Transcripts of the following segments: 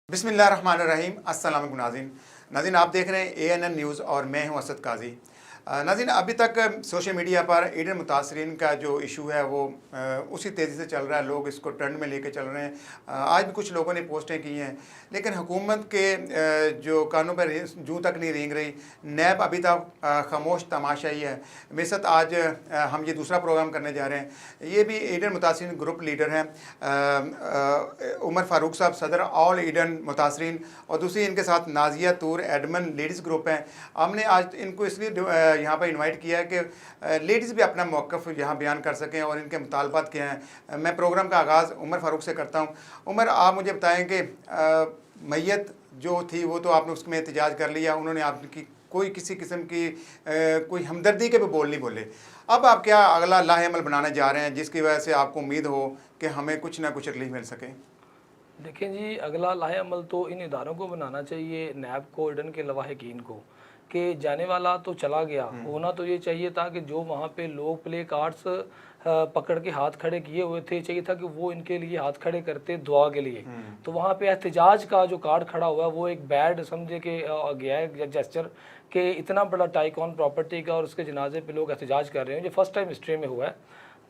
बिस्मिल्लाहिर्रहमानिर्रहीम। अस्सलाम वालेकुम नाज़रीन, आप देख रहे हैं ANN न्यूज़ और मैं हूं असद काजी। नाज़रीन, अभी तक सोशल मीडिया पर ईडन मुतासरीन का जो इशू है वो उसी तेज़ी से चल रहा है, लोग इसको ट्रेंड में लेके चल रहे हैं। आज भी कुछ लोगों ने पोस्टें की हैं, लेकिन हुकूमत के जो कानों पर जूं तक नहीं रेंग रही। नैब अभी तक खामोश तमाशाई है। मेरे साथ आज हम ये दूसरा प्रोग्राम करने जा रहे हैं। ये भी ईडन मुतासरीन ग्रुप लीडर हैं, उमर फ़ारूक साहब, सदर ऑल ईडन मुतासरीन, और दूसरी इनके साथ नाजिया तूर एडमन लेडीज़ ग्रुप हैं। हमने आज इनको इसलिए यहाँ पर इनवाइट किया है कि लेडीज़ भी अपना मौक़िफ़ यहाँ बयान कर सकें और इनके मुतालबात क्या हैं। मैं प्रोग्राम का आगाज़ उमर फ़ारूक से करता हूँ। उमर, आप मुझे बताएँ कि मैयत जो थी वो तो आपने उसमें एहतजाज कर लिया, उन्होंने आपकी कोई किसी किस्म की कोई हमदर्दी के भी बोल नहीं बोले। अब आप क्या अगला लाहेअमल बनाने जा रहे हैं जिसकी वजह से आपको उम्मीद हो कि हमें कुछ ना कुछ रिलीफ मिल सके? देखें जी, अगला लाहेअमल तो इन इदारों को बनाना चाहिए, नैब को, ईडन के लवाहिकीन को, कि जाने वाला तो चला गया, होना तो ये चाहिए था कि जो वहाँ पे लोग प्ले कार्ड्स पकड़ के हाथ खड़े किए हुए थे, चाहिए था कि वो इनके लिए हाथ खड़े करते दुआ के लिए। तो वहाँ पे एहतजाज का जो कार्ड खड़ा हुआ है वो एक बैड समझे कि गया है जेस्चर, कि इतना बड़ा टाइकॉन प्रॉपर्टी का और उसके जनाजे पे लोग एहतजाज कर रहे हैं, जो फर्स्ट टाइम हिस्ट्री में हुआ है।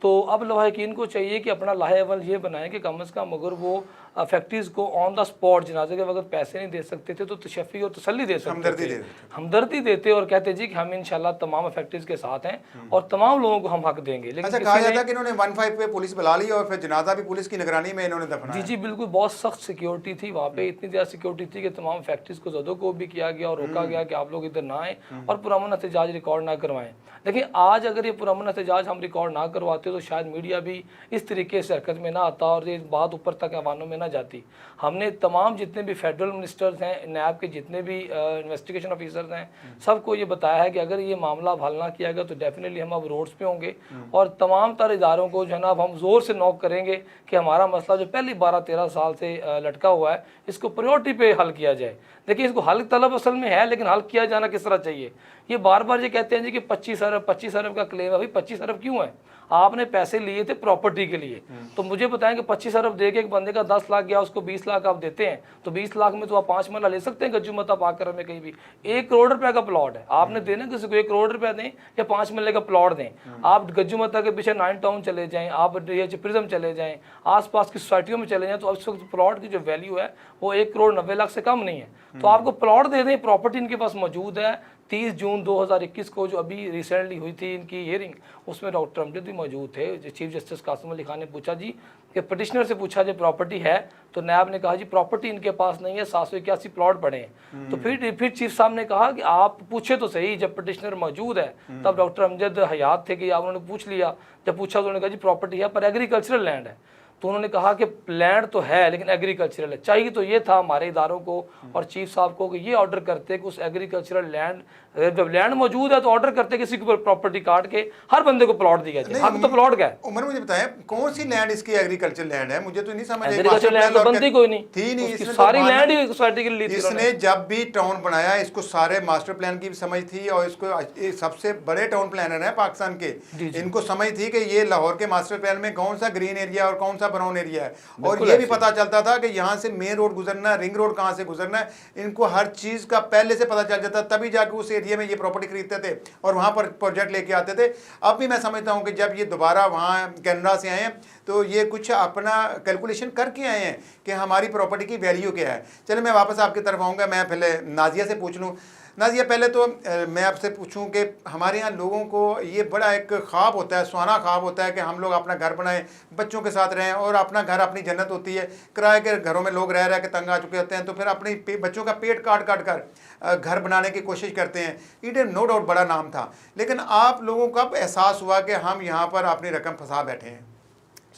तो अब लवाहिकीन को चाहिए कि अपना लाहेअमल ये बनाएं कि कम अज़ कम अगर वो फैक्ट्रीज़ को ऑन द स्पॉट जनाजे के वक्त पैसे नहीं दे सकते थे तो तशफ़ी और तसल्ली दे सकते थे, हमदर्दी देते और कहते जी कि हम इंशाल्लाह तमाम फैक्ट्रीज़ के साथ हैं और तमाम लोगों को हम हक देंगे। लेकिन अच्छा, कहा जाता है कि इन्होंने 15 पे पुलिस बुला ली और फिर जनाजा भी पुलिस की निगरानी में इन्होंने दफनाया। जी बिल्कुल, बहुत सख्त सिक्योरिटी थी वहाँ पे, इतनी ज़्यादा सिक्योरिटी थी कि तमाम फैक्ट्रीज़ को जदों को भी किया गया और रोका गया कि आप लोग इधर ना आएँ और पुरअमन एहतजाज रिकॉर्ड ना करवाएं। देखिए, आज अगर ये पुरअमन एहतजाज हम रिकॉर्ड ना करवाते तो शायद मीडिया भी इस तरीके से हरकत में ना आता और ये बात ऊपर तक ऐवानों में ना जाती। हमने तमाम जितने भी फेडरल मिनिस्टर्स हैं, नैब के जितने भी इन्वेस्टिगेशन ऑफिसर्स हैं, सबको ये बताया है कि अगर ये मामला हल ना किया गया तो डेफिनेटली हम अब रोड्स पे होंगे और तमाम तर इदारों को जो है ना अब हम ज़ोर से नॉक करेंगे कि हमारा मसला जो पहले 12-13 साल से लटका हुआ है इसको प्रायोरिटी पे हल किया जाए। देखिए, इसको हल तलब असल में है, लेकिन हल किया जाना किस तरह चाहिए। ये बार बार ये कहते हैं जी कि 25 अरब का क्लेम है। भाई 25 अरब क्यों है? आपने पैसे लिए थे प्रॉपर्टी के लिए, तो मुझे बताएं कि 25 अरब दे के एक बंदे का 10 लाख गया, उसको 20 लाख आप देते हैं, तो 20 लाख में तो आप 5 मरला ले सकते हैं गज्जू मता पाकर में कहीं भी। 1 करोड़ रुपए का प्लॉट है, आपने देना किसी को 1 करोड़ रुपया दें या 5 मरले का प्लॉट दें। आप गज्जू मता के पीछे 9 टाउन चले जाएं, आप प्रिज्म चले जाएं, आसपास की सोसाइटियों में चले जाएं, तो इस वक्त प्लॉट की जो वैल्यू है वो 1 करोड़ 90 लाख से कम नहीं है। तो आपको प्लॉट दे दें, प्रॉपर्टी इनके पास मौजूद है। 30 जून 2021 को जो अभी रिसेंटली हुई थी इनकी हियरिंग, उसमें डॉक्टर अमजद भी मौजूद थे। चीफ जस्टिस कासिम अली खान ने पूछा जी कि पटिशनर से पूछा जी प्रॉपर्टी है, तो नैब ने कहा जी प्रॉपर्टी इनके पास नहीं है, 781 प्लॉट पड़े हैं। तो फिर चीफ साहब ने कहा कि आप पूछे तो सही, जब पटिशनर मौजूद है तब डॉक्टर अमजद हयात थे कि आप उन्होंने पूछ लिया। जब पूछा तो उन्होंने कहा जी प्रॉपर्टी है पर एग्रीकल्चरल लैंड है। तो उन्होंने कहा कि लैंड तो है लेकिन एग्रीकल्चरल है। चाहिए तो ये था हमारे इदारों को और चीफ साहब को कि ये ऑर्डर करते कि उस एग्रीकल्चरल लैंड, जब लैंड मौजूद है तो ऑर्डर करते किसी को प्रॉपर्टी काट के हर बंदे को प्लॉट दिया जाए। हक तो प्लॉट का है। उमर, मुझे बताएं कौन सी लैंड इसकी एग्रीकल्चर लैंड है? मुझे तो नहीं समझ आई। एग्रीकल्चर लैंड तो बनती कोई नहीं थी, नहीं, इसकी सारी लैंड ही सोसाइटी के लिए थी। इसने जब भी टाउन बनाया इसको सारे मास्टर प्लान की भी समझ थी और इसको सबसे बड़े टाउन प्लानर है पाकिस्तान के, इनको समझ थी कि ये लाहौर के मास्टर प्लान में कौन सा ग्रीन एरिया और कौन सा ब्राउन एरिया है, और ये भी पता चलता था कि यहाँ से मेन रोड गुजरना है, रिंग रोड कहाँ से गुजरना है, इनको हर चीज़ का पहले से पता चल जाता, तभी जाके उस एरिया में ये प्रॉपर्टी खरीदते थे और वहाँ पर प्रोजेक्ट लेके आते थे। अब भी मैं समझता हूँ कि जब ये दोबारा वहाँ कनाडा से आए हैं तो ये कुछ अपना कैलकुलेशन करके आए हैं कि हमारी प्रॉपर्टी की वैल्यू क्या है। चलो, मैं वापस आपकी तरफ आऊँगा। मैं पहले नाजिया से पूछ लूँ। नाजिया, पहले तो मैं आपसे पूछूं कि हमारे यहाँ लोगों को ये बड़ा एक ख्वाब होता है, सुहाना ख्वाब होता है कि हम लोग अपना घर बनाएं, बच्चों के साथ रहें, और अपना घर अपनी जन्नत होती है। किराए के घरों में लोग रह के तंग आ चुके होते हैं, तो फिर अपने बच्चों का पेट काट काट कर घर बनाने की कोशिश करते हैं। ईडन नो डाउट बड़ा नाम था, लेकिन आप लोगों को कब एहसास हुआ कि हम यहाँ पर अपनी रकम फंसा बैठे हैं?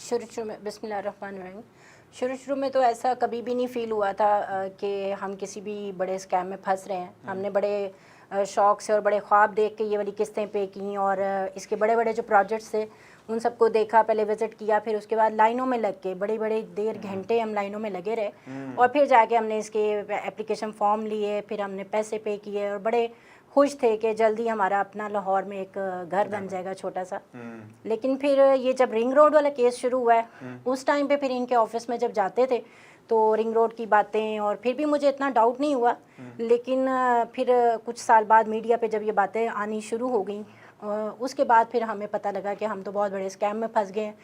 शुरू में बिस्मिल्लाहिर्रहमानिर्रहीम, शुरू में तो ऐसा कभी भी नहीं फ़ील हुआ था कि हम किसी भी बड़े स्कैम में फंस रहे हैं। हमने बड़े शौक़ से और बड़े ख्वाब देख के ये वाली किस्तें पे की और इसके बड़े बड़े जो प्रोजेक्ट्स थे उन सबको देखा, पहले विज़िट किया, फिर उसके बाद लाइनों में लग के बड़ी बड़ी देर घंटे हम लाइनों में लगे रहे और फिर जाके हमने इसके एप्लीकेशन फॉर्म लिए, फिर हमने पैसे पे किए और बड़े खुश थे कि जल्दी हमारा अपना लाहौर में एक घर बन जाएगा छोटा सा। लेकिन फिर ये जब रिंग रोड वाला केस शुरू हुआ है उस टाइम पे फिर इनके ऑफिस में जब जाते थे तो रिंग रोड की बातें, और फिर भी मुझे इतना डाउट नहीं हुआ, लेकिन फिर कुछ साल बाद मीडिया पे जब ये बातें आनी शुरू हो गई उसके बाद फिर हमें पता लगा कि हम तो बहुत बड़े स्कैम में फंस गए हैं।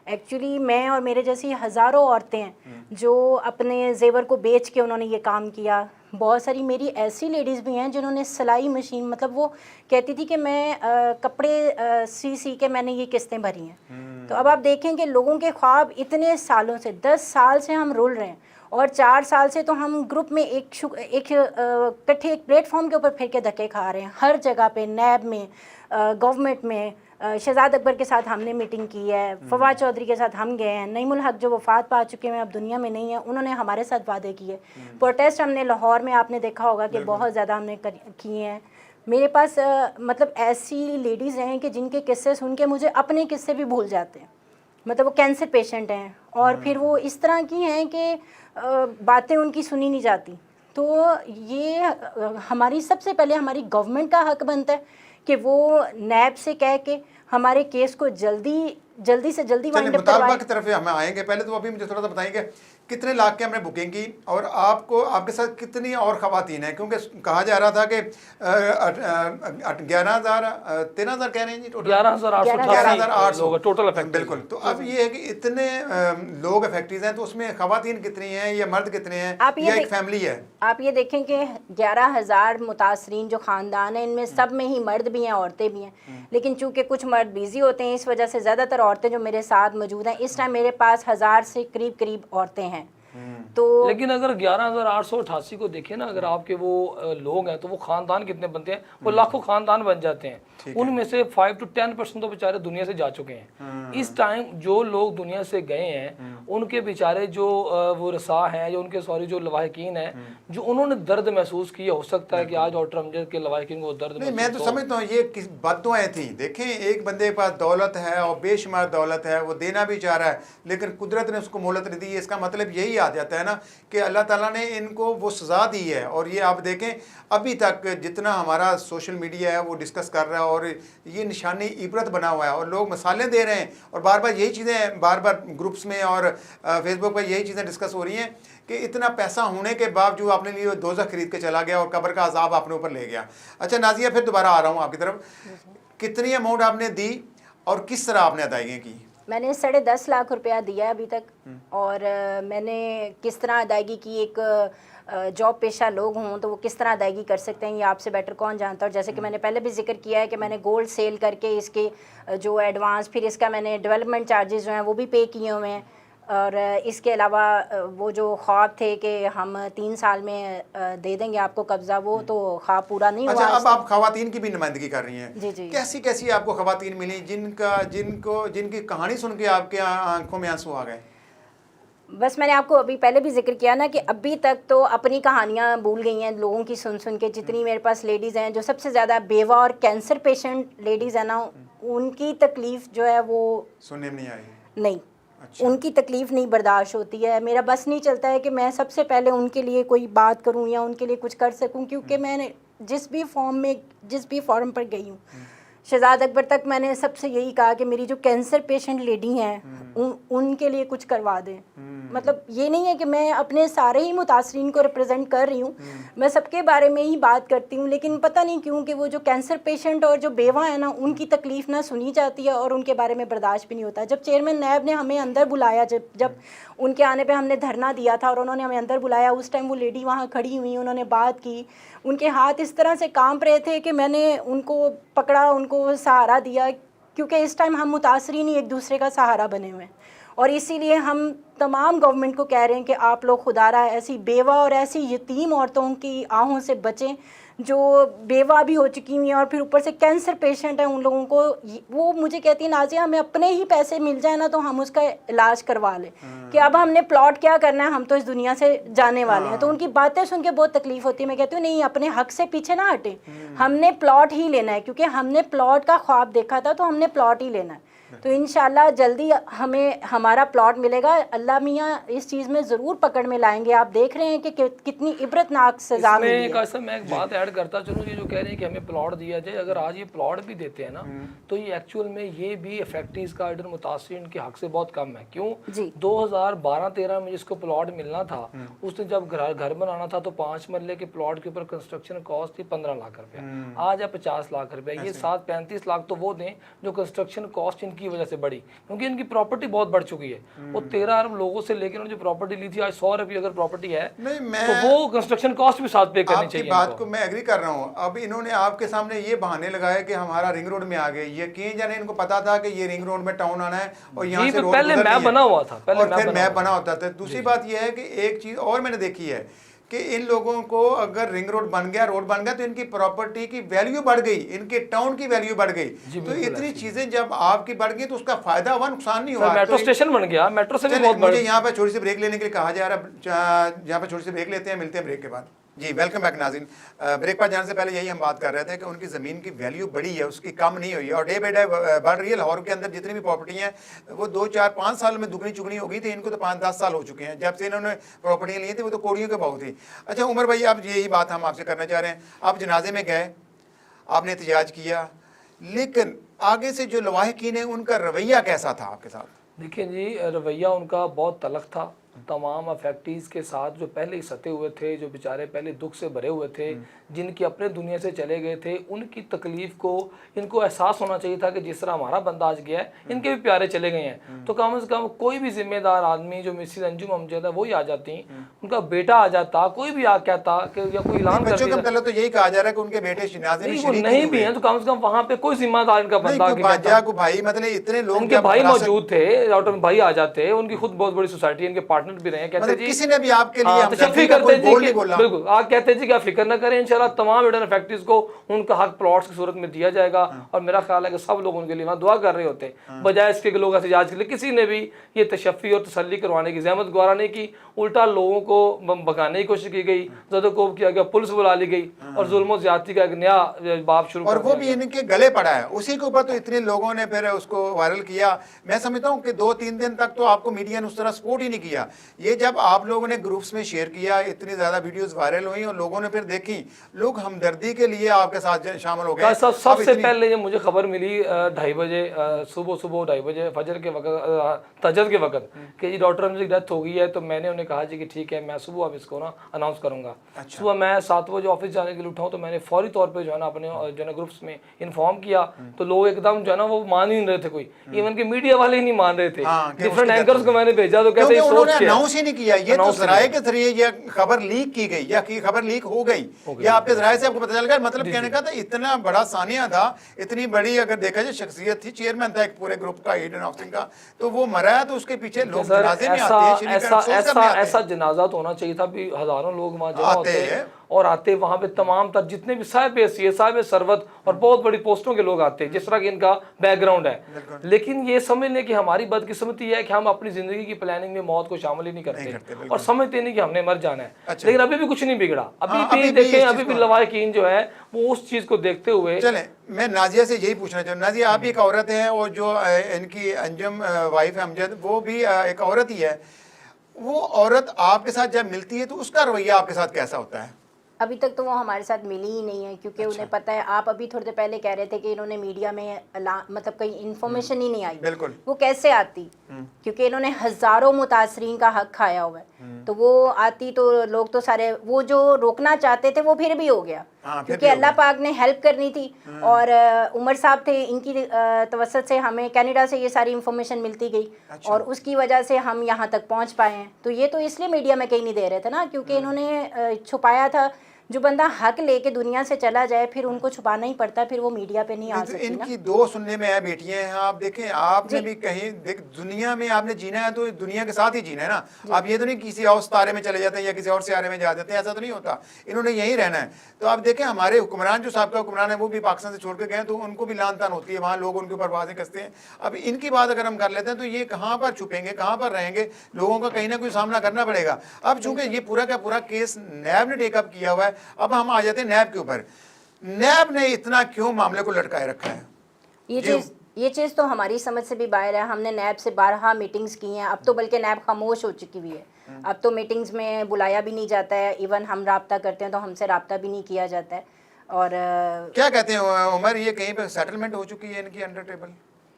एक्चुअली मैं और मेरे जैसी हज़ारों औरतें हैं जो अपने जेवर को बेच के उन्होंने ये काम किया। बहुत सारी मेरी ऐसी लेडीज़ भी हैं जिन्होंने सिलाई मशीन, मतलब वो कहती थी कि मैं कपड़े सी के मैंने ये किस्तें भरी हैं। तो अब आप देखें कि लोगों के ख्वाब इतने सालों से, 10 साल से हम रुल रहे हैं और 4 साल से तो हम ग्रुप में एक इकट्ठे एक प्लेटफॉर्म के ऊपर फिर के धक्के खा रहे हैं हर जगह पे, नैब में, गवर्नमेंट में। शहजाद अकबर के साथ हमने मीटिंग की है, फवाद चौधरी के साथ हम गए हैं, नईमुल हक जो वफात पा चुके हैं अब दुनिया में नहीं है, उन्होंने हमारे साथ वादे किए। प्रोटेस्ट हमने लाहौर में, आपने देखा होगा कि बहुत ज़्यादा हमने किए हैं। मेरे पास मतलब ऐसी लेडीज़ हैं कि जिनके किस्से सुन के मुझे अपने किस्से भी भूल जाते हैं। मतलब वो कैंसर पेशेंट हैं और फिर वो इस तरह की हैं कि बातें उनकी सुनी नहीं जाती। तो ये हमारी सबसे पहले हमारी गवर्नमेंट का हक बनता है कि वो नैब से कह के हमारे केस को जल्दी से जल्दी वाइंड अप मुतालबा की तरफ हम आएंगे। पहले तो अभी मुझे थोड़ा सा बताएंगे कितने लाख की हमने बुकिंग की और आपको आपके साथ कितनी और ख़वातीन हैं, क्योंकि कहा जा रहा था कि 11,000 13,000 कह रहे हैं जी टोटल, 11,888 टोटल इफेक्ट। बिल्कुल। तो अब ये है कि इतने लोग इफेक्टिव हैं, तो उसमें ख़वातीन कितनी हैं या मर्द कितने हैं या एक फैमिली है? आप ये देखें कि 11,000 मुतासरीन जो ख़ानदान हैं इनमें सब में ही मर्द भी हैं औरतें भी हैं, लेकिन चूँकि कुछ मर्द बिजी होते हैं इस वजह से ज़्यादातर औरतें जो मेरे साथ मौजूद हैं इस टाइम मेरे पास 1000 से करीब औरतें हैं। तो लेकिन अगर 11,888 को देखें ना, अगर आपके वो लोग हैं तो वो खानदान कितने बनते हैं? वो लाखों खानदान बन जाते हैं। उनमें से 5 to 10% तो बेचारे दुनिया से जा चुके हैं। इस टाइम जो लोग दुनिया से गए हैं उनके बेचारे जो वो रसा हैं, जो उनके जो लवाहिकीन हैं, जो उन्होंने दर्द महसूस किया, हो सकता है कि आज डॉक्टर अमजद के लवाहिकीन को दर्द नहीं, मैं तो समझता हूँ ये किस बद्दुआएं थी। देखें, एक बंदे के पास दौलत है और बेशुमार दौलत है, वो देना भी चाह रहा है लेकिन कुदरत ने उसको मोहलत नहीं दी। इसका मतलब यही आ जाता है ना कि अल्लाह ताला ने इनको वो सज़ा दी है। और ये आप देखें अभी तक जितना हमारा सोशल मीडिया है वो डिस्कस कर रहा है और ये निशानी इबरत बना हुआ है और लोग मिसालें दे रहे हैं और बार बार यही चीज़ें बार ग्रुप्स में और फेसबुक पर यही चीज़ें डिस्कस हो रही हैं कि इतना पैसा होने के बावजूद आपने लिए दोज़ख खरीद के चला गया और कब्र का अजाब आपने ऊपर ले गया। अच्छा नाजिया, फिर दोबारा आ रहा हूँ आपकी तरफ, कितनी अमाउंट आपने दी और किस तरह आपने अदायगी की? मैंने 10.5 लाख रुपया दिया अभी तक। और मैंने किस तरह अदायगी की, एक जॉब पेशा लोग हों तो वो किस तरह अदायगी कर सकते हैं ये आपसे बेटर कौन जानता है। और जैसे कि मैंने पहले भी जिक्र किया है कि मैंने गोल्ड सेल करके इसके जो एडवांस, फिर इसका मैंने डेवलपमेंट चार्जेस जो हैं वो भी पे किए हुए हैं। और इसके अलावा वो जो ख्वाब थे कि हम 3 साल में दे देंगे आपको कब्जा, वो तो ख्वाब पूरा नहीं हुआ। अच्छा, अब आप खवातीन की भी नुमाइंदगी कर रही हैं। जी जी। कैसी आपको खवातीन मिली जिनकी कहानी सुन के आपके आंखों में आंसू आ गए? बस मैंने आपको अभी पहले भी जिक्र किया ना कि अभी तक तो अपनी कहानियाँ भूल गई हैं लोगों की सुन के। जितनी मेरे पास लेडीज़ हैं, जो सबसे ज़्यादा बेवा और कैंसर पेशेंट लेडीज़ हैं ना, उनकी तकलीफ़ जो है वो सुनने में नहीं आई। नहीं, अच्छा। उनकी तकलीफ़ नहीं बर्दाश्त होती है। मेरा बस नहीं चलता है कि मैं सबसे पहले उनके लिए कोई बात करूं या उनके लिए कुछ कर सकूं, क्योंकि मैंने जिस भी फॉर्म पर गई हूं, शहजाद अकबर तक मैंने सबसे यही कहा कि मेरी जो कैंसर पेशेंट लेडी हैं उनके लिए कुछ करवा दें। मतलब ये नहीं है कि मैं अपने सारे ही मुतासरीन को रिप्रेजेंट कर रही हूँ, मैं सबके बारे में ही बात करती हूँ, लेकिन पता नहीं क्यों कि वो जो कैंसर पेशेंट और जो बेवा है ना, उनकी तकलीफ़ ना सुनी जाती है और उनके बारे में बर्दाश्त भी नहीं होता। जब चेयरमैन नैब ने हमें अंदर बुलाया, जब उनके आने पे हमने धरना दिया था और उन्होंने हमें अंदर बुलाया, उस टाइम वो लेडी वहाँ खड़ी हुई, उन्होंने बात की, उनके हाथ इस तरह से कांप रहे थे कि मैंने उनको पकड़ा, उनको सहारा दिया, क्योंकि इस टाइम हम मुतासरीन ही एक दूसरे का सहारा बने हुए हैं। और इसीलिए हम तमाम गवर्नमेंट को कह रहे हैं कि आप लोग खुदारा ऐसी बेवा और ऐसी यतीम औरतों की आहों से बचें जो बेवा भी हो चुकी हुई हैं और फिर ऊपर से कैंसर पेशेंट हैं। उन लोगों को वो मुझे कहती है, नाज़िया हमें अपने ही पैसे मिल जाए ना तो हम उसका इलाज करवा लें, कि अब हमने प्लॉट क्या करना है, हम तो इस दुनिया से जाने वाले हैं। तो उनकी बातें सुन के बहुत तकलीफ़ होती है। मैं कहती हूँ नहीं, अपने हक से पीछे ना हटें, हमने प्लॉट ही लेना है, क्योंकि हमने प्लॉट का ख्वाब देखा था तो हमने प्लॉट ही लेना है। तो इंशाल्लाह जल्दी हमें हमारा प्लॉट मिलेगा। अल्लाह मियाँ इस चीज़ में ज़रूर पकड़ में लाएंगे। आप देख रहे हैं कि कितनी इबरतनाक सजा मिली है। इसमें मैं एक बात ऐड करता चलूँ, ये जो कह रहे हैं कि हमें प्लॉट दिया जाए, अगर आज ये प्लॉट भी देते हैं ना तो ये एक्चुअल में ये भी इफेक्टिव का इधर मुतासिरीन के हक से बहुत कम है। क्यों? 2012-13 में जिसको प्लॉट मिलना था उसने जब घर बनाना था तो 5 मरले के प्लॉट के ऊपर कंस्ट्रक्शन कॉस्ट थी 15 लाख रुपया, आज है 50 लाख रुपया। ये 35 लाख तो वो दें जो कंस्ट्रक्शन कॉस्ट इनकी वजह से बढ़ी, क्योंकि इनकी प्रॉपर्टी बहुत बढ़ चुकी है। वो 13 अरब लोगों से लेकर उन्होंने जो प्रॉपर्टी ली थी, आज 100 अरब की अगर प्रॉपर्टी है तो वो कंस्ट्रक्शन कॉस्ट भी साथ पे करनी चाहिए। बात को मैं एग्री कर रहा हूँ। अब इन्होंने आपके सामने ये बहाने लगाए कि हमारा रिंग रोड में आ गए, यकीन जाने इनको पता था कि ये रिंग रोड में टाउन आना है और यहाँ से रोड पहले मैप बना हुआ था, फिर मैप बना होता था। दूसरी बात यह है कि एक चीज और मैंने देखी है कि इन लोगों को अगर रिंग रोड बन गया, रोड बन गया, तो इनकी प्रॉपर्टी की वैल्यू बढ़ गई, इनके टाउन की वैल्यू बढ़ गई। तो इतनी चीजें जब आपकी बढ़ गई तो उसका फायदा हुआ, नुकसान नहीं हुआ। मेट्रो स्टेशन बन गया, मेट्रो से भी बहुत। मुझे यहाँ पर छोटी सी ब्रेक लेने के लिए कहा जा रहा है, यहाँ पर छोटी सी ब्रेक लेते हैं, मिलते हैं ब्रेक के बाद। जी वेलकम बैक नाज़रीन। ब्रेक पर जाने से पहले यही हम बात कर रहे थे कि उनकी ज़मीन की वैल्यू बढ़ी है, उसकी कम नहीं हुई है और डे बाई डे बढ़ रही है। लाहौर के अंदर जितनी भी प्रॉपर्टी हैं वो 2, 4, 5 साल में दुगनी चुगनी हो गई थी। इनको तो 5-10 साल हो चुके हैं जब से इन्होंने प्रॉपर्टियाँ ली थी, वो तो कोड़ियों के भाव थी। अच्छा उमर भाई, अब यही बात हम आपसे करना चाह रहे हैं। आप जनाजे में गए, आपने एहतजाज किया, लेकिन आगे से जो लवाहिकीन है उनका रवैया कैसा था आपके साथ? देखिए जी, रवैया उनका बहुत तलख था। तमाम अफेक्टीज़ के साथ जो पहले ही सते हुए थे, जो बेचारे पहले दुख से भरे हुए थे, जिनकी अपने दुनिया से चले गए थे, उनकी तकलीफ़ को इनको एहसास होना चाहिए था कि जिस तरह हमारा बंदा आज गया है, इनके भी प्यारे चले गए हैं। तो कम से कम कोई भी जिम्मेदार आदमी, जो मिसिस अंजुम अमजद है वही आ जाती, उनका बेटा आ जाता, कोई भी आ कहता कि या कोई ऐलान कर दिया। पहले तो यही कहा जा रहा है कि उनके बेटे शनाज़े में शरीक नहीं भी हैं, तो कम से कम वहाँ पे कोई जिम्मेदार इनका बंदा भाई, मतलब इतने लोग उनके भाई मौजूद थे, डॉक्टर भाई आ जाते, उनकी खुद बहुत बड़ी सोसाइटी, इनके पार्टनर भी रहे। कहते जी किसी ने भी आपके लिए तशफ़ी करते जी, बिल्कुल आप कहते जी क्या फिक्र न करें, इंशाल्लाह तमाम इडन फैक्ट्रीज को उनका हक प्लॉट्स की सूरत में दिया जाएगा। और मेरा ख्याल है कि सब लोग उनके लिए वहाँ दुआ कर रहे होते, बजाय इसके कि लोग एहतजाज के लिए किसी ने भी ये तशफ़ी और तसल्ली करवाने की जहमत गुजारा नहीं की। उल्टा लोगों को भगाने की कोशिश की गई, ज़दोकोब किया गया, पुलिस बुला ली गई और जुल्म ज़्यादती का एक नया बाब शुरू, और वो भी इनके गले पड़ा है। उसी के ऊपर तो इतने लोगों ने फिर उसको वायरल किया। मैं समझता हूँ कि 2-3 दिन तक तो आपको मीडिया ने उस तरह सपोर्ट ही नहीं किया। ये जब आप लोगों ने ग्रुप्स में शेयर किया, इतनी ज़्यादा वीडियोस वायरल हुई और लोगों ने फिर देखी, लोग हमदर्दी के लिए आपके साथ शामिल हो गए। सबसे पहले जब मुझे खबर मिली 2:30 बजे, सुबह 2:30 बजे फजर के वक्त, तजर के वक्त, कि जी डॉक्टर अमजद की डेथ हो गई है, तो मैंने उन्हें कहा जी कि ठीक है, मैं सुबह अब इसको ना अनाउंस करूँगा। सुबह मैं 7 बजे ऑफिस जाने के लिए उठाऊँ तो मैंने फौरी तौर पर जो है ना अपने जो है ना ग्रुप्स में इन्फॉर्म किया, तो लोग एकदम जो है ना वो मान ही नहीं रहे थे, कोई इवन के मीडिया वाले ही नहीं मान रहे थे। डिफरेंट एंकर्स को मैंने भेजा तो कहते अनाउंस ही नहीं किया। ये तो ज़राए के जरिए ये खबर लीक की गई या की खबर लीक हो गई या आपके ज़राए से आपको पता चल गया। मतलब कहने का था इतना बड़ा सानिया था, इतनी बड़ी अगर देखा जाए शख्सियत थी, चेयरमैन था एक पूरे ग्रुप का, ईडन हाउसिंग का, तो वो मरा है तो उसके पीछे लोग जनाजे में आते हैं। ऐसा जनाजा तो होना चाहिए था भी, हज़ारों लोग वहाँ जमा होते हैं और आते वहाँ पे तमाम तर जितने भी साहिब हैसियत, साहिब सरवत और बहुत बड़ी पोस्टों के लोग आते हैं, जिस तरह की इनका बैकग्राउंड है। लेकिन ये समझ लें कि हमारी बदकिस्मती है कि हम अपनी ज़िंदगी की प्लानिंग में मौत को शामिल ही नहीं करते और समझते नहीं कि हमने मर जाना है। लेकिन अभी भी कुछ नहीं बिगड़ा, अभी भी देखें, अभी भी लवाहिकीन जो है वो उस चीज़ को देखते हुए। चलें, मैं नाजिया से यही पूछना चाहूँ। नाजिया, आप भी एक औरत हैं और जो इनकी अंजुम वाइफ है अमजद, वो भी एक औरत ही है। वो औरत आपके साथ जब मिलती है तो उसका रवैया आपके साथ कैसा होता है? अभी तक तो वो हमारे साथ मिली ही नहीं है, क्योंकि उन्हें पता है। आप अभी थोड़ी देर पहले कह रहे थे कि इन्होंने मीडिया में मतलब कहीं इन्फॉर्मेशन ही नहीं आई। बिल्कुल, वो कैसे आती? क्योंकि इन्होंने हज़ारों मुतासरीन का हक खाया हुआ है, तो वो आती तो लोग तो सारे वो जो रोकना चाहते थे वो फिर भी हो गया, क्योंकि अल्लाह पाक ने हेल्प करनी थी। और उमर साहब थे, इनकी तवस्सुत से हमें कनाडा से ये सारी इन्फॉर्मेशन मिलती गई और उसकी वजह से हम यहाँ तक पहुँच पाए हैं। तो ये तो इसलिए मीडिया में कहीं नहीं दे रहे थे ना, क्योंकि इन्होंने छुपाया था। जो बंदा हक लेके दुनिया से चला जाए फिर उनको छुपाना ही पड़ता है, फिर वो मीडिया पे नहीं आ सकती। इनकी 2 सुनने में है बेटियां हैं। आप देखें, आपने भी कहीं दुनिया में आपने जीना है तो दुनिया के साथ ही जीना है ना। आप ये तो नहीं किसी और तारे में चले जाते हैं या किसी और सियारे में जा जाते हैं, ऐसा तो नहीं होता। इन्होंने यहीं रहना है। तो आप देखें, हमारे हुक्मरान जो साहब का हुक्मरान है वो भी पाकिस्तान से छोड़ के गए, तो उनको भी लान तान होती है, वहाँ लोग उनके ऊपर बातें कसते हैं। अब इनकी बात अगर हम कर लेते हैं तो ये कहाँ पर छुपेंगे, कहाँ पर रहेंगे? लोगों का कहीं ना कोई सामना करना पड़ेगा। अब चूंकि ये पूरा का पूरा केस नैब ने टेकअप किया हुआ है, अब हम आ जाते हैं नैब के ऊपर। नैब ने इतना क्यों मामले को लटकाए रखा है? ये चीज़ ये चीज़ तो हमारी समझ से भी बाहर है। हमने नैब से 12 मीटिंग्स की हैं, अब तो बल्कि नैब खामोश हो चुकी हुई है। अब तो मीटिंग्स में बुलाया भी नहीं जाता है, इवन हम राब्ता करते हैं तो हमसे राब्ता भी नहीं किया जाता है। और क्या कहते हैं उमर, ये कहीं पे सेटलमेंट हो चुकी है इनकी अंडर टेबल?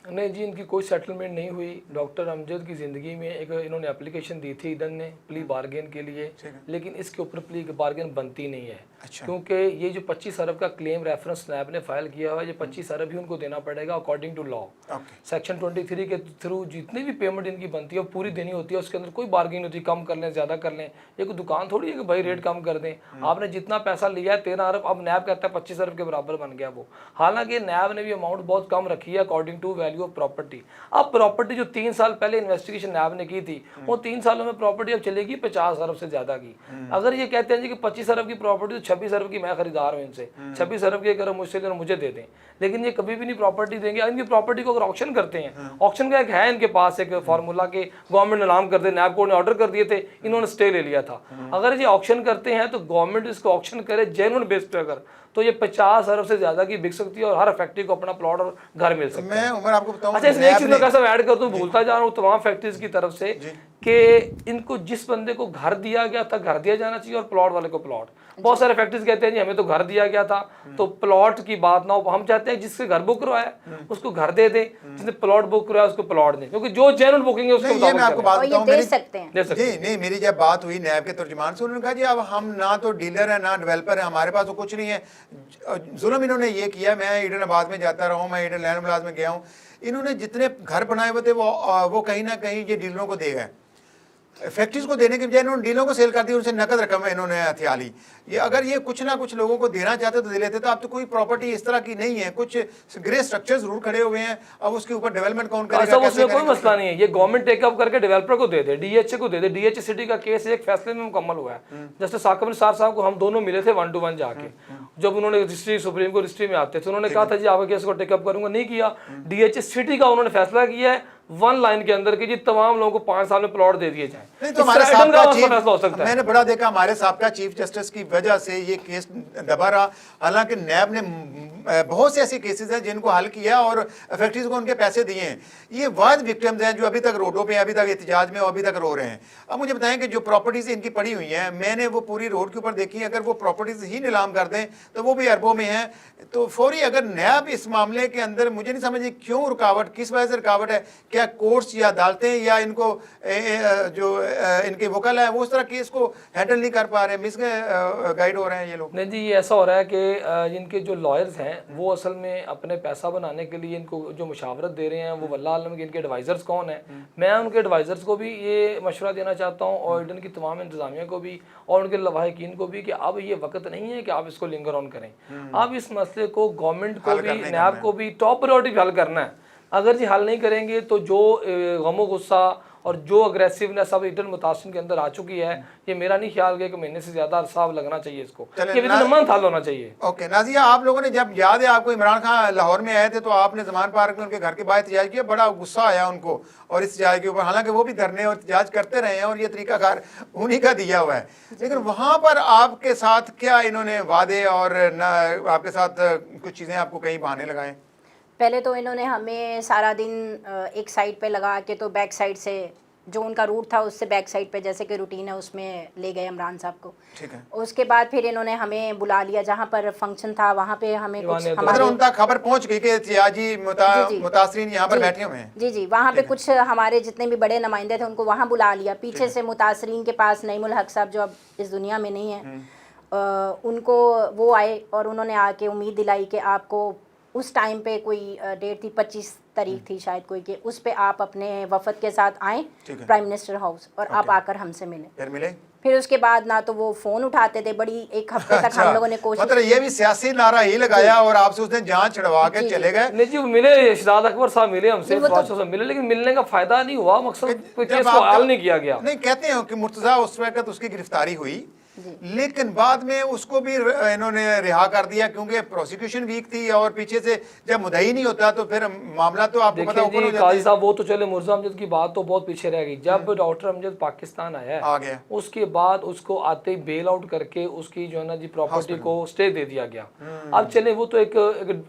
नहीं जी, इनकी कोई सेटलमेंट नहीं हुई। डॉक्टर अमजद की ज़िंदगी में एक इन्होंने एप्लीकेशन दी थी इधर ने प्ली बार्गेन के लिए, लेकिन इसके ऊपर प्ली बार्गेन बनती नहीं है। अच्छा। क्योंकि ये जो 25 अरब का क्लेम रेफरेंस स्नैप ने फाइल किया हुआ है, ये 25 अरब ही उनको देना पड़ेगा अकॉर्डिंग टू लॉ। सेक्शन 23 के थ्रू जितनी भी पेमेंट इनकी बनती है वो पूरी देनी होती है, उसके अंदर कोई बार्गेनिंग होती है, कम कर लें ज़्यादा कर लें। ये कोई दुकान थोड़ी है कि भाई रेट कम कर दें। आपने जितना पैसा लिया है 13 अरब, अब नैब कहता है 25 अरब के बराबर बन गया वो। हालांकि नैब ने भी अमाउंट बहुत कम रखी है according to value of property. अब प्रॉपर्टी जो 3 साल पहले इन्वेस्टिगेशन नैब ने की थी, वो 3 सालों में प्रॉपर्टी अब चलेगी 50 अरब से ज्यादा की। अगर ये कहते हैं जी कि 25 अरब की प्रॉपर्टी तो 26 अरब की मैं खरीदार हूँ इनसे, 26 अरब की अगर मुझसे लेना मुझे दे दें, लेकिन ये कभी भी नहीं प्रॉपर्टी देंगे। इनकी प्रॉपर्टी को अगर ऑक्शन करते हैं, ऑक्शन का एक है इनके पास एक फार्मूला के गवर्नमेंट ने नाम कर दे, नैब कोर्ट ने ऑर्डर कर दिए थे, इन्होंने स्टे ले लिया था। अगर ये ऑक्शन करते हैं तो गवर्नमेंट इसको ऑक्शन करे जेन्युइन बेस पे, अगर तो ये 50 अरब से ज्यादा की बिक सकती है और हर फैक्ट्री को अपना प्लॉट और घर मिल सकता है। मैं उमर आपको बताऊं, अच्छा, इसमें एक चीज मैं कैसा ऐड कर दूं, भूलता जा रहा हूँ तमाम फैक्ट्रीज की तरफ से कि इनको जिस बंदे को घर दिया गया था घर दिया जाना चाहिए और प्लॉट वाले को प्लॉट। बहुत सारे फैक्ट्रीज कहते हैं जी हमें तो घर दिया गया था तो प्लॉट की बात ना हो। हम चाहते हैं जिसके घर बुक करवाया उसको घर दे दे, जिसने प्लॉट बुक करवाया उसको प्लॉट दे, क्योंकि जो जेन्युइन बुकिंग है उसको ये मैं आपको बात बताऊं, दे सकते हैं जी नहीं, मेरी जब बात हुई नैब के तर्जुमान से, उन्होंने कहा जी अब हम ना तो डीलर है ना डेवलपर है, हमारे पास तो कुछ नहीं है। जुल्म इन्होंने ये किया, मैं ईडन आबाद में जाता रहा हूँ, मैं ईडन लैंड मुलाज में गया हूँ, इन्होंने जितने घर बनाए हुए थे वो कहीं ना कहीं ये डीलरों को दे गए। फैक्ट्रीज को देने के बजाय इन्होंने डीलरों को सेल कर दी, उनसे नकद रकम इन्होंने हथिया ली। ये अगर ये कुछ ना कुछ लोगों को देना चाहते तो दे लेते। तो अब तो कोई प्रॉपर्टी इस तरह की नहीं है, कुछ ग्रे स्ट्रक्चर जरूर खड़े हुए हैं, अब उसके ऊपर डेवलपमेंट कौन करेगा? उसमें कोई मसला नहीं है, ये गवर्नमेंट टेकअप करके डेवलपर को दे दे, डीएचए को दे दे। डीएचए सिटी का केस एक फैसले में मुकम्मल हुआ है। जैसे साकिब निसार साहब को हम दोनों मिले थे 1 to 1 जाके, जब उन्होंने रजिस्ट्री सुप्रीम को रजिस्ट्री में आते थे, उन्होंने कहा था जी आपके केस को टेकअप करूंगा, नहीं किया। डीएचए सिटी का उन्होंने फैसला किया है 1 लाइन के अंदर कि जी तमाम लोगों को 5 साल में प्लॉट दे दिए जाए। नहीं तो हमारे मैंने बड़ा देखा हमारे साबका चीफ जस्टिस की वजह से ये केस दबा रहा। हालांकि नैब ने बहुत से ऐसे केसेस हैं जिनको हल किया और फैक्ट्रीज को उनके पैसे दिए हैं। ये वाद विक्टिम्स हैं जो अभी तक रोडों पे, अभी तक एहतजाज में, अभी तक रो रहे हैं। अब मुझे बताएं कि जो प्रॉपर्टीज इनकी पड़ी हुई हैं, मैंने वो पूरी रोड के ऊपर देखी, अगर वो प्रॉपर्टीज ही नीलाम कर दें तो वो भी अरबों में हैं। तो फौरी अगर नैब इस मामले के अंदर, मुझे नहीं समझ क्यों रुकावट, किस वजह से रुकावट है? क्या कोर्ट्स या अदालतें या इनको जो इनके वकल है वो उस तरह केस को हैंडल नहीं कर पा रहे, मिस गाइड हो रहे हैं ये लोग? नहीं जी, ये ऐसा हो रहा है कि इनके जो लॉयर्स हैं वो असल में अपने पैसा बनाने के लिए इनको जो मुशावरत दे रहे हैं वो वल्लाह आलम के इनके एडवाइज़र्स कौन है। मैं उनके एडवाइज़र्स को भी ये मशवरा देना चाहता हूँ और ईडन की तमाम इंतज़ामिया को भी और उनके लवाहिकीन को भी कि अब ये वक्त नहीं है कि आप इसको लिंगर ऑन करें। अब इस मसले को गवर्नमेंट को भी, नैब को भी टॉप प्रायोरिटी हल करना है। अगर जी हल नहीं करेंगे तो जो गमो गुस्सा और जो अग्रेसिवनेस अब ईडन मुतासिर के अंदर आ चुकी है, ये मेरा नहीं ख्याल कि महीने से ज्यादा अरसा लगना चाहिए इसको, ये विदिन अ मंथ हल होना चाहिए। ओके नाजिया, आप लोगों ने जब याद है आपको इमरान खान लाहौर में आए थे तो आपने जमान पार्क में उनके घर के बाहर एहतजाज किया, बड़ा गुस्सा आया उनको और इस एहतजाज के ऊपर। हालांकि वो भी धरने और एहतजाज करते रहे हैं और ये तरीकाकार उन्हीं का दिया हुआ है, लेकिन वहाँ पर आपके साथ क्या इन्होंने वादे और आपके साथ कुछ चीज़ें आपको कहीं बहाने लगाए? पहले तो इन्होंने हमें सारा दिन एक साइड पे लगा के, तो बैक साइड से जो उनका रूट था उससे बैक साइड पे जैसे कि रूटीन है उसमें ले गए इमरान साहब को। ठीक है। उसके बाद फिर इन्होंने हमें बुला लिया जहाँ पर फंक्शन था, वहाँ पे हमें कुछ हमारे उनका खबर पहुँच गई कि एहतजाजी मुतासरीन यहाँ पर बैठे हुए हैं। जी जी, वहाँ पे कुछ हमारे जितने भी बड़े नुमाइंदे थे उनको वहाँ बुला लिया। पीछे से मुतासरीन के पास नईमुल हक साहब जो अब इस दुनिया में नहीं है, उनको वो आए और उन्होंने आके उम्मीद दिलाई कि आपको उस टाइम पे कोई डेट थी 25 तारीख थी शायद कोई, कि उस पे आप अपने वफद के साथ आएँ प्राइम मिनिस्टर हाउस और आप आकर हमसे मिलें। फिर उसके बाद ना तो वो फोन उठाते थे, बड़ी एक हफ्ते तक हम लोगों ने कोशिश, मतलब ये भी सियासी नारा ही लगाया और आपसे उसने जान छुड़वा के चले गए। नहीं जी, मिले शहजाद अकबर साहब मिले हमसे, मिले, लेकिन मिलने का फायदा नहीं हुआ, मकसद केस को हल नहीं किया गया। नहीं, कहते हैं कि मुर्तजा उस वक्त उसकी गिरफ्तारी हुई लेकिन बाद में उसको भी इन्होंने रिहा कर दिया क्योंकि प्रोसिक्यूशन वीक थी और पीछे से जब मुद्दई नहीं होता तो फिर मामला तो आपको पता है। काजी साहब वो तो चले, मुर्जा अमजद की बात तो बहुत पीछे रह गई। जब डॉक्टर अमजद पाकिस्तान आया आ गया, उसके बाद उसको आते ही बेल आउट करके उसकी जो है ना जी प्रॉपर्टी को स्टे दे दिया गया। अब चले वो तो एक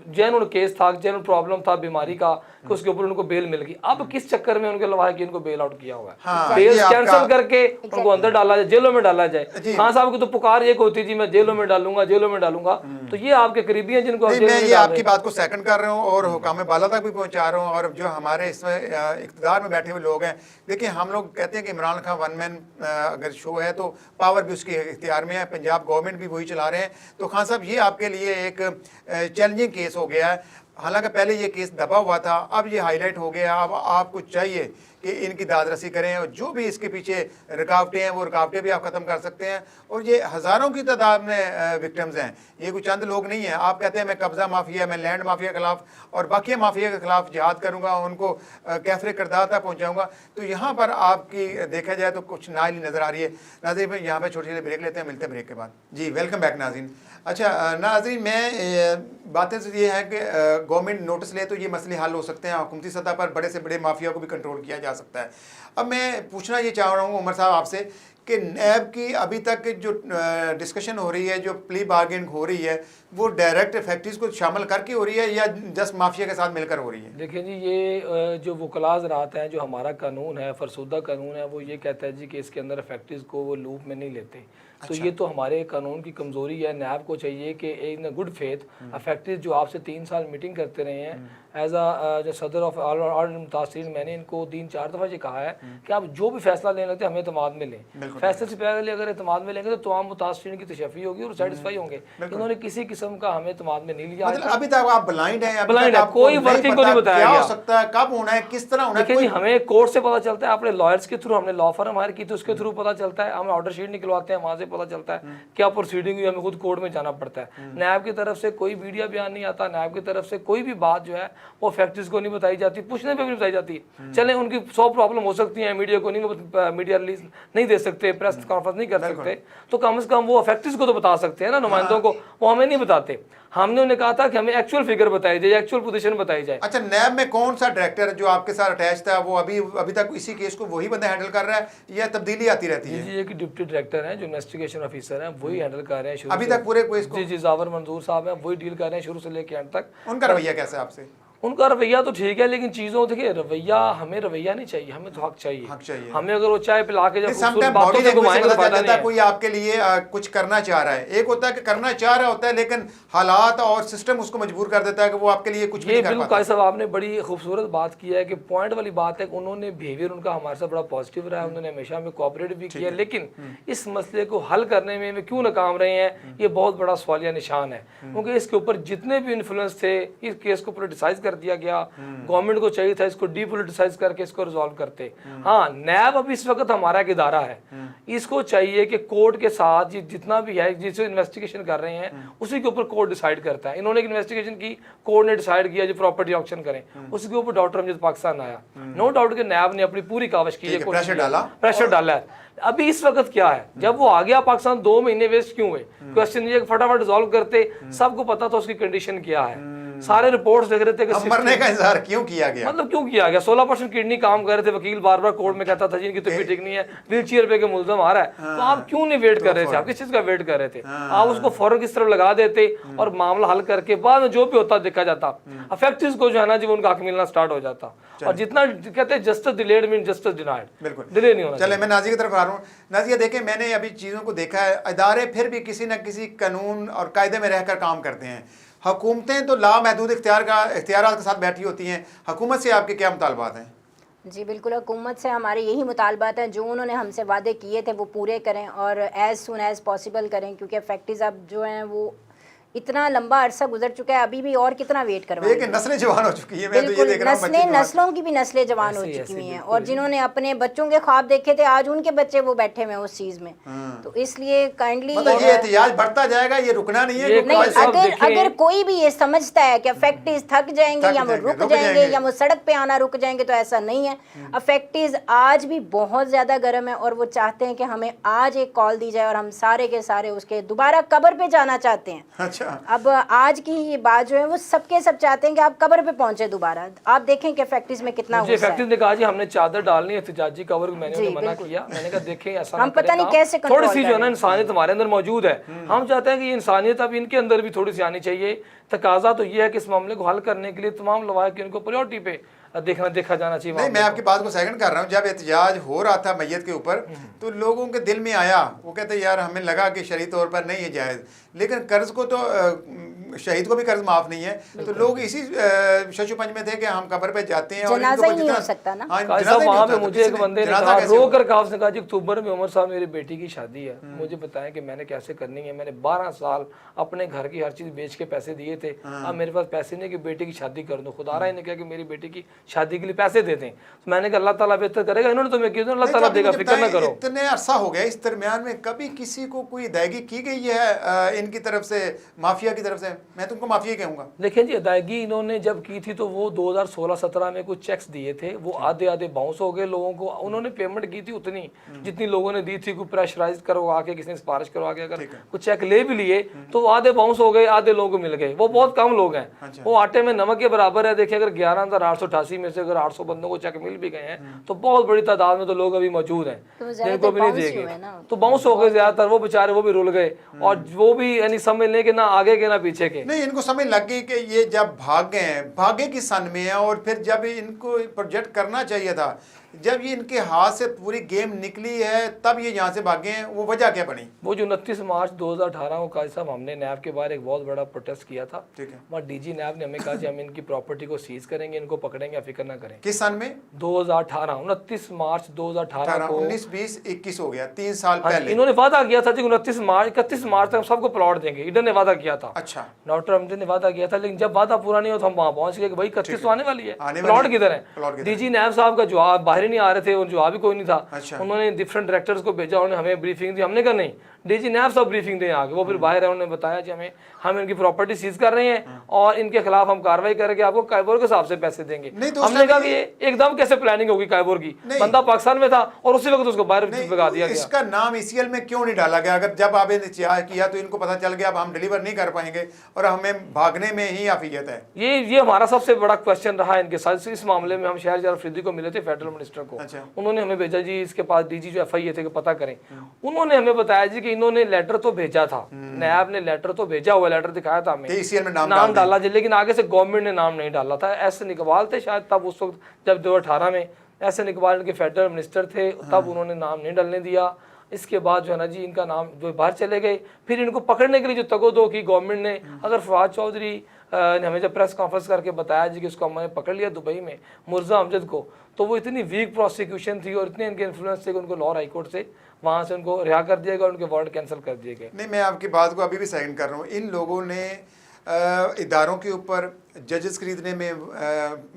जेन्युइन केस था, जेन्युइन प्रॉब्लम था बीमारी का, कि उसके ऊपर उनको बेल मिल गई। अब किस चक्कर में उनके लवाहकीन को बेल आउट किया हुआ है, हाँ, बेल ये आपका- कैंसिल करके उनको अंदर डाला जाए, जेलों में डाला जाए। खान साहब की तो पुकार एक होती थी, मैं जेलों में डालूंगा, जेलों में डालूंगा। तो ये आपके करीबी हैं जिनको नहीं, मैं ये आपकी बात को सेकंड कर रहा हूँ और हुकाम बाला तक भी पहुंचा रहा हूँ, और जो हमारे इसमें इक़्तिदार में बैठे हुए लोग हैं, देखिए हम लोग कहते हैं कि इमरान खान वन मैन अगर शो है तो पावर भी उसके इख्तियार में है, पंजाब गवर्नमेंट भी वही चला रहे हैं। तो खान साहब ये आपके लिए एक चैलेंजिंग केस हो गया है, हालांकि पहले ये केस दबा हुआ था, अब ये हाईलाइट हो गया। अब आपको चाहिए कि इनकी दादरसी करें और जो भी इसके पीछे रुकावटें हैं वो रुकावटें भी आप ख़त्म कर सकते हैं। और ये हज़ारों की तादाद में विक्टिम्स हैं, ये कोई चंद लोग नहीं हैं। आप कहते हैं मैं कब्ज़ा माफिया, मैं लैंड माफिया के खिलाफ और बाकी माफिया के खिलाफ जिहाद करूँगा, उनको कैफरे किरदार तक पहुँचाऊँगा। तो यहाँ पर आपकी देखा जाए तो कुछ नाइली नज़र आ रही है। नाज़रीन भाई यहाँ पर छोटी छोटी ब्रेक लेते हैं, मिलते हैं ब्रेक के बाद। जी वेलकम बैक नाज़रीन। अच्छा नाज़रीन, मैं बातें तो ये है कि गवर्नमेंट नोटिस ले तो ये मसले हल हो सकते हैं, हुकूमती सतह पर बड़े से बड़े माफिया को भी कंट्रोल किया जा सकता है। अब मैं पूछना ये चाह रहा हूँ उमर साहब आपसे कि नैब की अभी तक जो डिस्कशन हो रही है, जो प्ली बार्गेनिंग हो रही है, वो डायरेक्ट फैक्ट्रीज को शामिल करके हो रही है या जस्ट माफिया के साथ मिलकर हो रही है? देखिए जी, ये जो वकलाज रात हैं, जो हमारा कानून है, फरसुदा कानून है, वो ये कहता है जी कि इसके अंदर फैक्ट्रीज को वो लूप में नहीं लेते। तो ये तो हमारे कानून की कमज़ोरी है। नैब को चाहिए कि इन गुड फेथ फैक्ट्रीज जो आपसे 3 साल मीटिंग करते रहे हैं, एज जो सदर ऑफ ऑल मुतासिरीन, मैंने इनको 3-4 दफ़ा ये कहा है कि आप जो भी फैसला लेने लगते हैं हमें एतमाद में लें। फैसले से पहले अगर एतमाद में लेंगे तो तमाम मुतासिरीन की तशफ़ी होगी और सेटिस्फाई होंगे। इन्होंने किसी किस्म का हमें एतमाद में नहीं लिया। मतलब अभी तक आप ब्लाइंड हैं, ब्लाइंड है, कोई वर्किंग को नहीं बताया क्या गया। हो सकता है, कब होना है, किस तरह होना है। देखिए जी, हमें कोर्ट से पता चलता है, अपने लॉयर्स के थ्रू, हमने लॉ फर्म हायर की तो उसके थ्रू पता चलता है, हम ऑर्डर शीट निकलवाते हैं, वहाँ से पता चलता है क्या प्रोसीडिंग हुई, हमें खुद कोर्ट में जाना पड़ता है। नैब की तरफ से कोई मीडिया बयान नहीं आता, नैब की तरफ से कोई भी बात जो है वो फैक्ट्रीज को नहीं बताई जाती, पूछने पे भी नहीं बताई जाती। चले उनकी 100 प्रॉब्लम हो सकती है, मीडिया को नहीं, मीडिया रिलीज नहीं दे सकते, प्रेस कॉन्फ्रेंस नहीं कर सकते, तो कम से कम वो फैक्ट्रीज को तो बता सकते हैं ना, नुमाइंदों को, वो हमें नहीं बताते। हमने उन्हें कहा था कि हमें एक्चुअल फिगर बताई जाए, एक्चुअल पोजीशन बताई जाए। अच्छा, नैब में कौन सा डायरेक्टर जो आपके साथ अटैच था, वो अभी तक इसी केस को वही बंदा हैंडल कर रहा है या तब्दीली आती रहती है? जी, एक डिप्टी डायरेक्टर हैं जो इन्वेस्टिगेशन ऑफिसर हैं, वही हैंडल कर रहे हैं शुरू अभी से। तक पूरे केस को? जी, जावर मंजूर साहब हैं, वही डील कर रहे हैं शुरू से लेकर अंत तक। उनका रवैया कैसा है आपसे? उनका रवैया तो ठीक है, लेकिन चीज़ों, देखिए रवैया, हमें रवैया नहीं चाहिए, हमें तो हक चाहिए। हक चाहिए। हमें अगर वो चाय पिला के जब खूबसूरत समटाइम बातों बॉडी से लैंग्वेज से घुमाएंगे पता तो चल फायदा जाता नहीं है है। कोई आपके लिए कुछ करना चाह रहा है। एक होता है कि करना चाह रहा होता है लेकिन हालात और सिस्टम उसको मजबूर कर देता है कि वो आपके लिए कुछ भी ये नहीं कर बिल्कुल पाता। काजी साहब, आपने बड़ी खूबसूरत बात की है कि पॉइंट वाली बात है कि उन्होंने बिहेवियर उनका हमारे साथ बड़ा पॉजिटिव रहा है, उन्होंने हमेशा हमें कोऑपरेट भी किया, लेकिन इस मसले को हल करने में वे क्यों नाकाम रहे हैं, ये बहुत बड़ा सवालिया निशान है। क्योंकि इसके ऊपर जितने भी इन्फ्लुएंस थे, इस केस को पोलिटिसाइज कर दिया गया। गवर्नमेंट को चाहिए था इसको डीपोलिटिसाइज करके इसको रिजॉल्व करते। हाँ, नैब अभी इस वक्त हमारा एक इदारा है, इसको चाहिए कि कोर्ट के साथ जितना भी है, जिससे इन्वेस्टिगेशन कर रहे हैं उसी के ऊपर कोर्ट डिसाइड करता है। इन्होंने एक इन्वेस्टिगेशन की, कोर्ट ने डिसाइड किया जो प्रॉपर्टी ऑक्शन करें, उसके ऊपर डॉक्टर अमजद पाकिस्तान आया। नो डाउट कि नैब ने अपनी पूरी काविश की है, प्रेशर डाला है। अभी इस वक्त क्या है, जब वो आ गया पाकिस्तान, 2 महीने वेस्ट क्यों हुए? क्वेश्चन ये फटाफट रिजॉल्व करते, सबको पता था उसकी कंडीशन क्या है, सारे रिपोर्ट्स देख रहे थे कि मरने का इंतजार क्यों किया गया? मतलब क्यों किया गया? 16% किडनी काम कर रहे थे, वकील बार बार कोर्ट में कहता था जी इनकी तबीयत ठीक नहीं है, व्हील चेयर पे के मुल्ज़म आ रहा है। तो आप क्यों नहीं वेट कर रहे थे? आप किस चीज़ का वेट कर रहे थे? आप उसको फौरन किस तरफ लगा देते और मामला हल करके बाद में जो भी होता देखा जाता, अफेक्टिव्स को जो है ना जी उनका हक मिलना स्टार्ट हो जाता। और जितना कहते हैं justice delayed mean justice denied, बिल्कुल डिले नहीं होना। चले मैं नाज़ी की तरफ आ रहा हूँ। नाज़िया देखें, मैंने अभी चीज़ों को देखा है, इदारे फिर भी किसी न किसी कानून और कायदे में रहकर काम करते हैं। हुकूमतें तो लामहदूद इख्तियारात के साथ बैठी होती हैं। हुकूमत से आपके क्या मुतालबात हैं? जी बिल्कुल, हुकूमत से हमारे यही मुतालबात हैं, जो उन्होंने हमसे वादे किए थे वो पूरे करें और एज़ सून एज़ पॉसिबल करें, क्योंकि फैक्ट्रीज अब जो हैं वो इतना लंबा अरसा गुजर चुका है, अभी भी और कितना वेट करवाएंगे। लेकिन नस्लें जवान हो चुकी है, मैं तो ये बिल्कुल, देख रहा हूं नस्लों की भी नस्लें जवान हो चुकी हुई हैं, और जिन्होंने अपने बच्चों के ख्वाब देखे थे आज उनके बच्चे वो बैठे हुए उस चीज़ में। तो इसलिए काइंडली मतलब ये एहतियाज बढ़ता जाएगा, ये रुकना नहीं है। नहीं, अगर कोई भी ये समझता है कि फैक्ट्रीज थक जाएंगे या वो रुक जाएंगे या वो सड़क पे आना रुक जाएंगे, तो ऐसा नहीं है। फैक्ट्रीज आज भी बहुत ज़्यादा गर्म है और वो चाहते हैं कि हमें आज एक कॉल दी जाए और हम सारे के सारे उसके दोबारा कब्र पे जाना चाहते हैं। अच्छा, अब आज की ये बात जो है वो सबके सब चाहते हैं कि आप कब्र पे पहुंचे दोबारा। आप देखें कि फैक्ट्रीज में कितना मुझे फैक्ट्रीज ने कहा जी हमने चादर डालनी है एहतिजाजी कवर, मैंने उन्हें मना किया। मैंने कहा देखें ऐसा हम पता नहीं कैसे थोड़ी सी जो है ना इंसानियत हमारे अंदर मौजूद है, हम चाहते हैं कि ये इंसानियत अब इनके अंदर भी थोड़ी सी आनी चाहिए। तकाजा तो ये है कि इस मामले को हल करने के लिए तमाम लवाहिक उनको प्रायोरिटी पे देखा जाना चाहिए। नहीं, मैं आपकी बात को सेकंड कर रहा हूँ। जब एहतजाज हो रहा था मैयत के ऊपर तो लोगों के दिल में आया, वो कहते यार हमें लगा कि शरई तौर पर नहीं है जायज़, लेकिन कर्ज को तो शहीद को भी कर्ज माफ नहीं है, तो लोग इसी शशुपंज में थे कि हम कब्र पे जाते हैं और जनाजा ही नहीं हो सकता ना। हाँ, काजी जनाजा साहब ही नहीं वहाँ होता, पे तो मुझे एक किसी बंदे ने जनाजा कहा कैसे रो होगा? कर कहा, उसने कहा जी अक्टूबर में उमर साहब मेरी बेटी की शादी है, मुझे बताएं कि मैंने कैसे करनी है। मैंने 12 साल अपने घर की हर चीज़ बेच के पैसे दिए थे, अब मेरे पास पैसे नहीं कि बेटी की शादी कर दूँ। खुदा रहा ने कहा कि मेरी बेटी की शादी के लिए पैसे दे दें। तो मैंने कहा अल्लाह ताला बेहतर करेगा, इन्होंने तुम्हें किया, अल्लाह ताला देगा, फिक्र ना करो। इतने अरसा हो गया, इस दरमियान में कभी किसी को कोई अदायगी की गई है इनकी तरफ से, माफिया की तरफ से? मैं तुमको माफिया कहूँगा। देखिए जी, अदायगी इन्होंने जब की थी तो वो 2016-17 में कुछ चेक्स दिए थे, वो आधे आधे बाउंस हो गए लोगों को। उन्होंने पेमेंट की थी उतनी जितनी लोगों ने दी थी, कोई प्रेशराइज करवा के, किसी ने सिफारिश करवा के अगर कुछ चेक ले भी लिए तो आधे बाउंस हो गए, आधे लोगों को मिल गए। वो बहुत कम लोग हैं, वो आटे में नमक के बराबर है। देखिए अगर 11,888 में से अगर 800 बंदों को चेक मिल भी गए हैं तो बहुत बड़ी तादाद में तो लोग अभी मौजूद हैं जिनको भी नहीं दिए गए, तो बाउंस हो गए ज्यादातर। वो बेचारे वो भी रुल गए, और वो भी यानी समझ लें कि ना आगे के ना पीछे के। नहीं, इनको समझ लग गई कि ये जब भाग गए हैं, भागे की सन में है, और फिर जब इनको प्रोजेक्ट करना चाहिए था, जब ये इनके हाथ से पूरी गेम निकली है तब ये यहाँ से भागे हैं, वो वजह क्या बनी? वो जो 29 मार्च 2018 को काजी साहब हमने नैब के बाहर एक बहुत बड़ा प्रोटेस्ट किया था। ठीक है। वहाँ डीजी नैब ने हमें कहा कि हम इनकी प्रॉपर्टी को सीज करेंगे, इनको पकड़ेंगे, फिक्र ना करें। किस सन में? 2018, 29 मार्च 2018 को। 19, 20, 21 हो गया, 3 साल हाँ, पहले। इन्होंने वादा किया था कि 29 मार्च 31 मार्च तक हम सबको प्लॉट देंगे, ईडन ने वादा किया था। अच्छा, डॉक्टर अमजद ने वादा किया था, लेकिन जब वादा पूरा नहीं हुआ तो हम वहाँ पहुंच गए कि भाई 31 तो आने वाली है, प्लॉट किधर है? डीजी नैब साहब का जवाब बाहर ही नहीं आ रहे थे, और जवाब भी कोई नहीं था। अच्छा। उन्होंने डिफरेंट डायरेक्टर्स को भेजा, उन्होंने हमें ब्रीफिंग दी, हमने कहा नहीं डीजी नैब साहब ब्रीफिंग दें आगे। वो फिर बाहर है, उन्होंने बताया कि हम इनकी प्रॉपर्टी सीज कर रहे हैं और इनके खिलाफ हम कार्रवाई करके आपको कायबोर के हिसाब से पैसे देंगे। तो हमने कहा कि ये एकदम कैसे प्लानिंग होगी कायबोर की? बंदा पाकिस्तान में था और उसी वक्त उसको बाहर भगा दिया गया। इसका नाम ईसीएल में क्यों नहीं डाला गया? अगर जब आपने किया तो इनको पता चल गया अब हम डिलीवर नहीं कर पाएंगे और हमें भागने में ही आफियत है। ये हमारा सबसे बड़ा क्वेश्चन रहा है इनके साथ। इस मामले में हम शहरयार अफरीदी को मिले थे, फेडरल मिनिस्टर को। अच्छा। उन्होंने हमें भेजा जी इसके पास डीजी जो एफआई थे कि पता करें। उन्होंने हमें बताया जी कि इन्होंने लेटर तो भेजा था, नैब ने लेटर तो भेजा हुआ, लेटर दिखाया था हमें, ईसीएल में नाम डाला जी, लेकिन आगे से गवर्नमेंट ने नाम नहीं डाला था। एस निकबाल थे शायद तब उस वक्त जब 2018 में एस निकबाल के फेडरल मिनिस्टर थे, तब उन्होंने नाम नहीं डालने दिया। इसके बाद जो है ना जी इनका नाम जो बाहर चले गए। फिर इनको पकड़ने के लिए जो तगोदो की गवर्नमेंट ने, अगर फवाद चौधरी ने हमें जब प्रेस कॉन्फ्रेंस करके बताया जी कि इसको हमने पकड़ लिया दुबई में मुर्जा अमजद को, तो वो इतनी वीक प्रोसिक्यूशन थी और इतने इनके इन्फ्लुएंस थे कि उनको लाहौर हाईकोर्ट से वहाँ से उनको रिहा कर दिया गया और उनके वारंट कैंसिल कर दिए गए। नहीं, मैं आपकी बात को अभी भी सेकंड कर रहा हूँ। इन लोगों ने इदारों के ऊपर जजेस खरीदने में,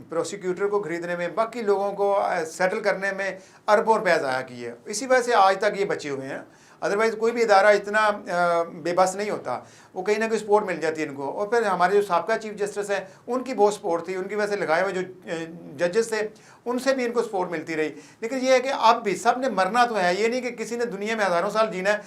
प्रोसिक्यूटर को खरीदने में, बाकी लोगों को सेटल करने में अरबों रुपये ज़ाया किए है। इसी वजह से आज तक ये बचे हुए हैं। अदरवाइज़ कोई भी इदारा इतना बेबस नहीं होता, वो कहीं ना कहीं सपोर्ट मिल जाती है इनको। और फिर हमारे जो साबका चीफ जस्टिस हैं उनकी बहुत सपोर्ट थी, उनकी वजह से लगाए हुए जो जजेस थे उनसे भी इनको सपोर्ट मिलती रही। लेकिन ये है कि अब भी सब ने मरना तो है, ये नहीं कि किसी ने दुनिया में हज़ारों साल जीना है।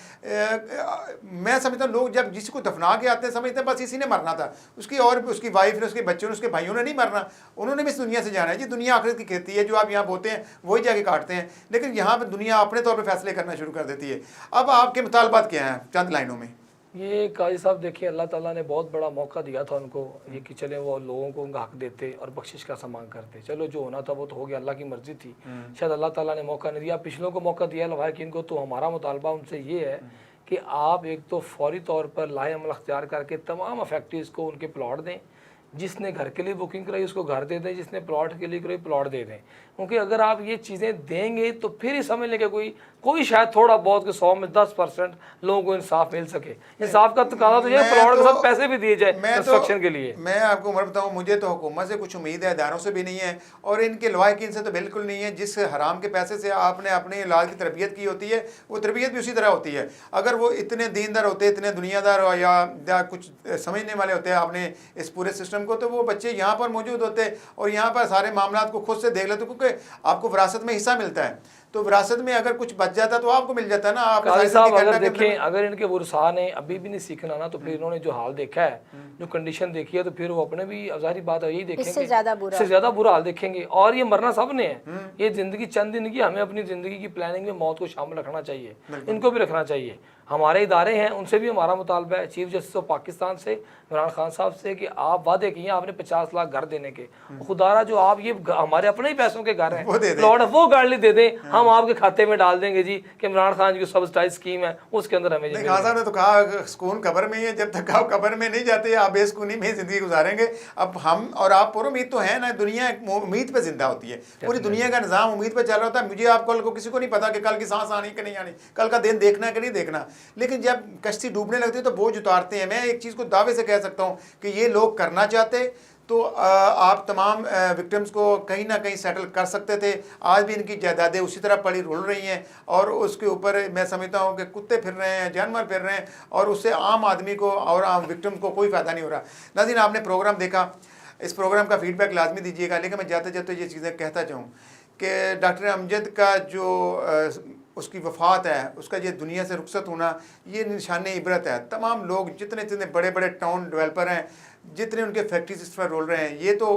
मैं समझता हूँ लोग जब जिसको दफना के आते हैं समझते हैं बस इसी ने मरना था, उसकी और उसकी वाइफ ने, उसके बच्चों ने, उसके भाइयों ने नहीं मरना, उन्होंने भी इस दुनिया से जाना है। जी दुनिया आखिरत की खेती है, जो आप यहाँ बोते हैं वही जाके काटते हैं, लेकिन यहाँ पर दुनिया अपने तौर पर फैसले करना शुरू कर देती है। अब आपके मुतालबात क्या हैं चंद लाइनों में? ये काजी साहब देखिए, अल्लाह ताला ने बहुत बड़ा मौका दिया था उनको, ये कि चले वो लोगों को उनका हक देते और बख्शिश का सामान करते। चलो जो होना था वो तो हो गया, अल्लाह की मर्जी थी। शायद अल्लाह ताला ने मौका नहीं दिया, पिछलों को मौका दिया लवाकिन को। तो हमारा मुतालबा उनसे ये है कि आप एक तो फौरी तौर पर लाहे अमल अख्तियार करके तमाम अफेक्टिव्स को उनके प्लॉट दें। जिसने घर के लिए बुकिंग कराई उसको घर दे दें, जिसने प्लॉट के लिए कराई प्लॉट दे दें। क्योंकि अगर आप ये चीज़ें देंगे तो फिर ही समझ लें कि कोई शायद थोड़ा बहुत के 100 में 10% लोगों को इंसाफ मिल सके। इंसाफ का तकाजा तो ये प्लॉट के साथ पैसे भी दिए जाए कंस्ट्रक्शन के लिए। मैं आपको उम्र बताऊं, मुझे तो हुकूमत से कुछ उम्मीद है, इदारों से भी नहीं है और इनके लवाकिन से तो बिल्कुल नहीं है। जिस हराम के पैसे से आपने अपनी औलाद की तरबियत की होती है वो तरबियत भी उसी तरह होती है। अगर वो इतने दीनदार होते, इतने दुनियादार या कुछ समझने वाले होते हैं आपने इस पूरे सिस्टम को, तो वो बच्चे यहाँ पर मौजूद होते और यहाँ पर सारे मामला को खुद से देख लेते, क्योंकि आपको विरासत में हिस्सा मिलता है। तो विरासत में अगर कुछ बच जाता तो आपको मिल जाता ना। आप काजी साहब अगर देखें, अगर इनके वर्षा ने अभी भी नहीं सीखना ना, तो फिर इन्होंने जो हाल देखा है, जो कंडीशन देखी है, तो फिर वो अपने भी ज़ाहिर बात है यही देखेंगे, इससे ज़्यादा बुरा हाल देखेंगे। और ये मरना सब ने है, ये ज़िंदगी चंद दिन की, हमें अपनी ज़िंदगी की प्लानिंग में मौत को शामिल रखना चाहिए, इनको भी रखना चाहिए। हमारे इदारे हैं, उनसे भी हमारा मुतालबा है, चीफ जस्टिस ऑफ पाकिस्तान से इमरान खान साहब से, कि आप वादे किए आपने 50 लाख घर देने के, खुदारा जो आप ये हमारे अपने ही पैसों के घर हैं, प्लॉट वो गाड़ी दे दें, हम आपके खाते में डाल देंगे जी, कि इमरान खान की सब्सिडाइज स्कीम है, उसके अंदर हमें खान साहब ने तो कहा सुकून कब्र में ही है, जब तक आप कब्र में नहीं जाते आप बेसुकूनी में जिंदगी गुजारेंगे। अब हम और आप पूरी उम्मीद तो है ना, दुनिया उम्मीद पे जिंदा होती है, पूरी दुनिया का निज़ाम उम्मीद पे चल रहा होता है। मुझे आप कल को किसी को नहीं पता कि कल की सांस आनी कि नहीं आनी, कल का दिन देखना कि नहीं देखना, लेकिन जब कश्ती डूबने लगती है तो बोझ उतारते हैं। मैं एक चीज़ को दावे से कह सकता हूँ कि ये लोग करना चाहते तो आप तमाम विक्टिम्स को कहीं ना कहीं सेटल कर सकते थे। आज भी इनकी जायदादें उसी तरह पड़ी रुल रही हैं और उसके ऊपर मैं समझता हूँ कि कुत्ते फिर रहे हैं, जानवर फिर रहे हैं, और उससे आम आदमी को और आम विक्टिम को कोई फ़ायदा नहीं हो रहा। नाज़रीन, आपने प्रोग्राम देखा, इस प्रोग्राम का फीडबैक लाजमी दीजिएगा। लेकिन मैं जाते जाते ये चीज़ें कहता चाहूँ कि डॉक्टर अमजद का जो उसकी वफ़ात है, उसका ये दुनिया से रुखसत होना, ये निशान इबरत है। तमाम लोग जितने बड़े बड़े टाउन डेवलपर हैं, जितने उनके फैक्ट्रीज इस पर रोल रहे हैं, ये तो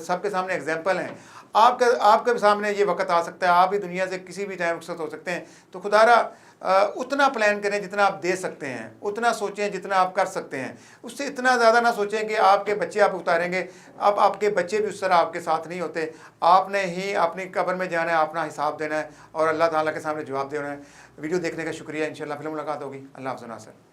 सबके सामने एग्जांपल हैं। आपके सामने ये वक्त आ सकता है, आप भी दुनिया से किसी भी टाइम रुखसत हो सकते हैं। तो खुदारा उतना प्लान करें जितना आप दे सकते हैं, उतना सोचें जितना आप कर सकते हैं, उससे इतना ज़्यादा ना सोचें कि आपके बच्चे आप उतारेंगे। अब आपके बच्चे भी उस तरह आपके साथ नहीं होते। आपने ही अपनी कब्र में जाना है, अपना हिसाब देना है और अल्लाह ताला के सामने जवाब देना है। वीडियो देखने का शुक्रिया। इंशाल्लाह फिर मुलाकात होगी। अल्लाह हाफ़िज़ नासिर।